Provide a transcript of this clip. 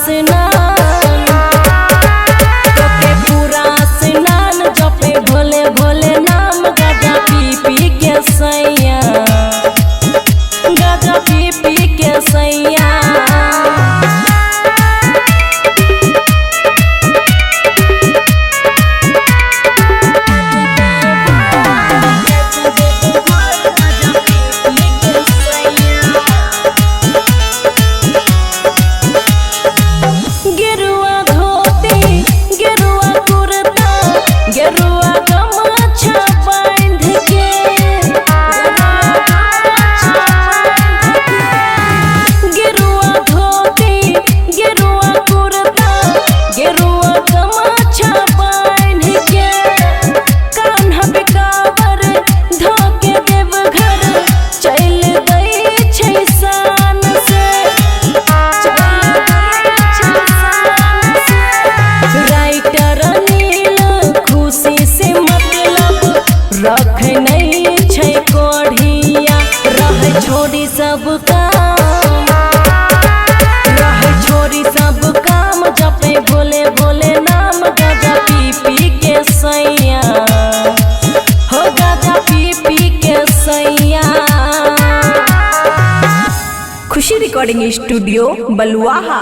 स्नान के पूरा स्नान जपे भोले भोले नाम गाजा पी पी के सैया गाजा पी पी के सैया। रख नहीं छै कोढ़िया रह छोड़ी सब काम रह छोड़ी सब काम जपे भोले भोले नाम गाजा पी पी के सैया हो गाजा पी पी के सैया। खुशी रिकॉर्डिंग स्टूडियो बलुआहा।